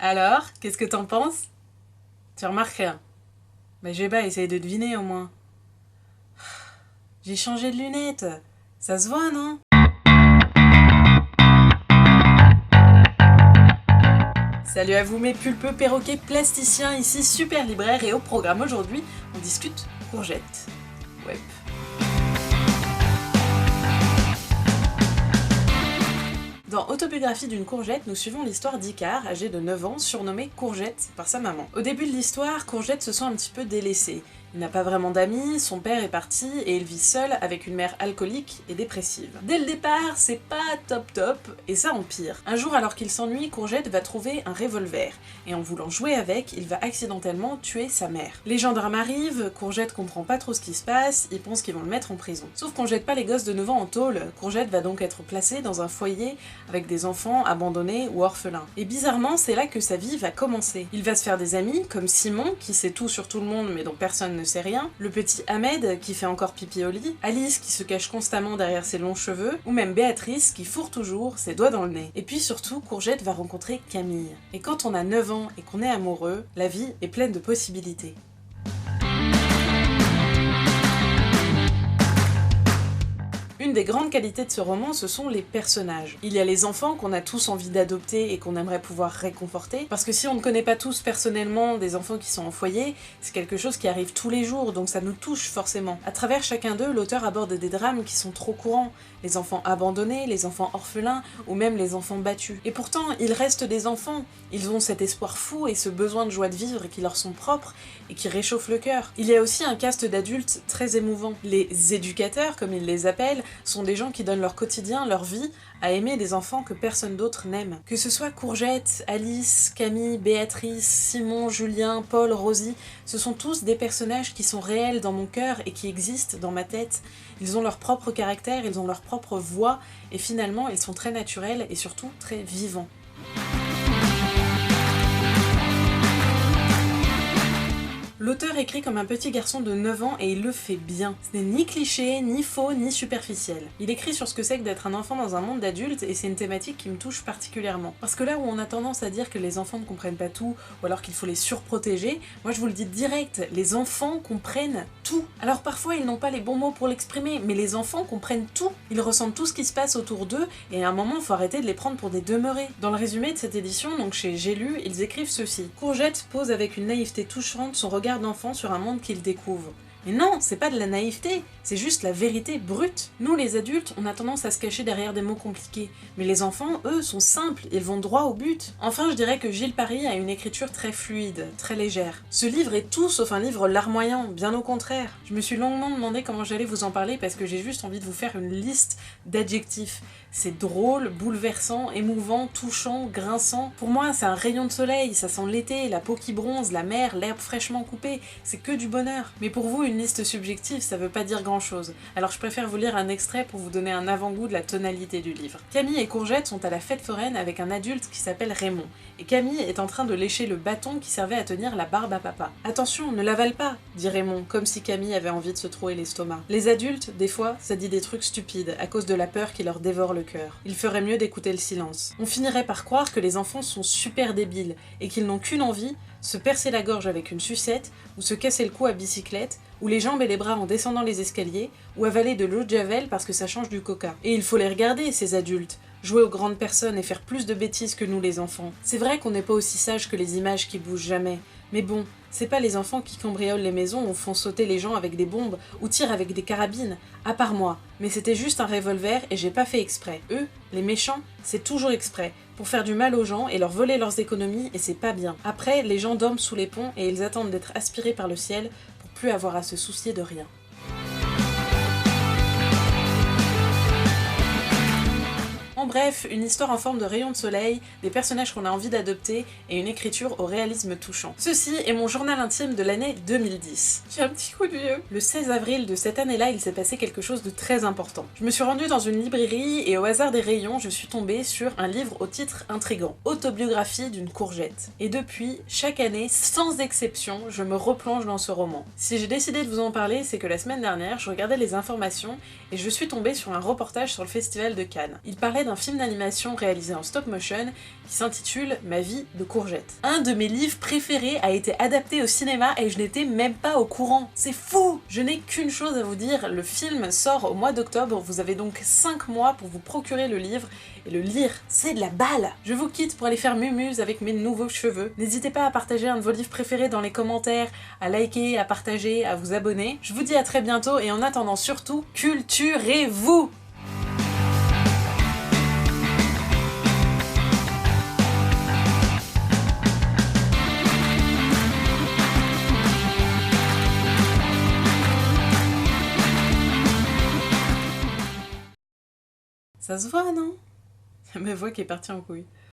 Alors, qu'est-ce que t'en penses? Tu remarques rien? Mais je vais pas essayer de deviner au moins. J'ai changé de lunettes. Ça se voit, non? Salut à vous mes pulpeux perroquets plasticiens, ici Super Libraire et au programme aujourd'hui, on discute courgettes. Ouais. Dans Autobiographie d'une courgette, nous suivons l'histoire d'Icar, âgé de 9 ans, surnommé Courgette par sa maman. Au début de l'histoire, Courgette se sent un petit peu délaissé. Il n'a pas vraiment d'amis, son père est parti et il vit seul avec une mère alcoolique et dépressive. Dès le départ, c'est pas top et ça empire. Un jour, alors qu'il s'ennuie, Courgette va trouver un revolver et en voulant jouer avec, il va accidentellement tuer sa mère. Les gendarmes arrivent, Courgette comprend pas trop ce qui se passe, ils pensent qu'ils vont le mettre en prison. Sauf qu'on jette pas les gosses de 9 ans en tôle, Courgette va donc être placée dans un foyer avec des enfants abandonnés ou orphelins. Et bizarrement, c'est là que sa vie va commencer. Il va se faire des amis, comme Simon, qui sait tout sur tout le monde mais dont personne ne sait rien, le petit Ahmed, qui fait encore pipi au lit, Alice, qui se cache constamment derrière ses longs cheveux, ou même Béatrice, qui fourre toujours ses doigts dans le nez. Et puis surtout, Courgette va rencontrer Camille. Et quand on a 9 ans et qu'on est amoureux, la vie est pleine de possibilités. Une des grandes qualités de ce roman, ce sont les personnages. Il y a les enfants qu'on a tous envie d'adopter et qu'on aimerait pouvoir réconforter, parce que si on ne connaît pas tous personnellement des enfants qui sont en foyer, c'est quelque chose qui arrive tous les jours, donc ça nous touche forcément. À travers chacun d'eux, l'auteur aborde des drames qui sont trop courants, les enfants abandonnés, les enfants orphelins, ou même les enfants battus. Et pourtant, ils restent des enfants, ils ont cet espoir fou et ce besoin de joie de vivre qui leur sont propres et qui réchauffent le cœur. Il y a aussi un cast d'adultes très émouvant. Les éducateurs, comme ils les appellent, sont des gens qui donnent leur quotidien, leur vie, à aimer des enfants que personne d'autre n'aime. Que ce soit Courgette, Alice, Camille, Béatrice, Simon, Julien, Paul, Rosie, ce sont tous des personnages qui sont réels dans mon cœur et qui existent dans ma tête. Ils ont leur propre caractère, ils ont leur propre voix, et finalement ils sont très naturels et surtout très vivants. L'auteur écrit comme un petit garçon de 9 ans et il le fait bien. Ce n'est ni cliché, ni faux, ni superficiel. Il écrit sur ce que c'est que d'être un enfant dans un monde d'adultes et c'est une thématique qui me touche particulièrement. Parce que là où on a tendance à dire que les enfants ne comprennent pas tout ou alors qu'il faut les surprotéger, moi je vous le dis direct, les enfants comprennent tout. Alors parfois ils n'ont pas les bons mots pour l'exprimer, mais les enfants comprennent tout. Ils ressentent tout ce qui se passe autour d'eux et à un moment il faut arrêter de les prendre pour des demeurés. Dans le résumé de cette édition, donc chez J'ai lu, ils écrivent ceci. Courgette pose avec une naïveté touchante son regard d'enfant sur un monde qu'il découvre. Mais non, c'est pas de la naïveté, c'est juste la vérité brute. Nous, les adultes, on a tendance à se cacher derrière des mots compliqués. Mais les enfants, eux, sont simples, ils vont droit au but. Enfin, je dirais que Gilles Paris a une écriture très fluide, très légère. Ce livre est tout sauf un livre larmoyant, bien au contraire. Je me suis longuement demandé comment j'allais vous en parler parce que j'ai juste envie de vous faire une liste d'adjectifs. C'est drôle, bouleversant, émouvant, touchant, grinçant. Pour moi, c'est un rayon de soleil, ça sent l'été, la peau qui bronze, la mer, l'herbe fraîchement coupée, c'est que du bonheur. Mais pour vous, une liste subjective, ça veut pas dire grand-chose. Alors je préfère vous lire un extrait pour vous donner un avant-goût de la tonalité du livre. Camille et Courgette sont à la fête foraine avec un adulte qui s'appelle Raymond. Et Camille est en train de lécher le bâton qui servait à tenir la barbe à papa. « Attention, ne l'avale pas !» dit Raymond, comme si Camille avait envie de se trouer l'estomac. Les adultes, des fois, ça dit des trucs stupides, à cause de la peur qui leur dévore le cœur. Il ferait mieux d'écouter le silence. On finirait par croire que les enfants sont super débiles, et qu'ils n'ont qu'une envie, se percer la gorge avec une sucette, ou se casser le cou à bicyclette, ou les jambes et les bras en descendant les escaliers, ou avaler de l'eau de javel parce que ça change du coca. Et il faut les regarder, ces adultes, jouer aux grandes personnes et faire plus de bêtises que nous les enfants. C'est vrai qu'on n'est pas aussi sages que les images qui bougent jamais, mais bon, c'est pas les enfants qui cambriolent les maisons ou font sauter les gens avec des bombes ou tirent avec des carabines, à part moi. Mais c'était juste un revolver et j'ai pas fait exprès. Eux, les méchants, c'est toujours exprès, pour faire du mal aux gens et leur voler leurs économies et c'est pas bien. Après, les gens dorment sous les ponts et ils attendent d'être aspirés par le ciel pour plus avoir à se soucier de rien. En bref, une histoire en forme de rayon de soleil, des personnages qu'on a envie d'adopter et une écriture au réalisme touchant. Ceci est mon journal intime de l'année 2010. J'ai un petit coup de vieux. Le 16 avril de cette année-là, il s'est passé quelque chose de très important. Je me suis rendue dans une librairie et au hasard des rayons, je suis tombée sur un livre au titre intrigant, Autobiographie d'une courgette. Et depuis, chaque année, sans exception, je me replonge dans ce roman. Si j'ai décidé de vous en parler, c'est que la semaine dernière, je regardais les informations et je suis tombée sur un reportage sur le festival de Cannes. Il parlait d'un un film d'animation réalisé en stop motion qui s'intitule Ma vie de courgette. Un de mes livres préférés a été adapté au cinéma et je n'étais même pas au courant. C'est fou! Je n'ai qu'une chose à vous dire, le film sort au mois d'octobre, vous avez donc 5 mois pour vous procurer le livre et le lire, c'est de la balle! Je vous quitte pour aller faire mumuse avec mes nouveaux cheveux. N'hésitez pas à partager un de vos livres préférés dans les commentaires, à liker, à partager, à vous abonner. Je vous dis à très bientôt et en attendant surtout, culturez-vous! Ça se voit, non? Ma voix qui est partie en couille.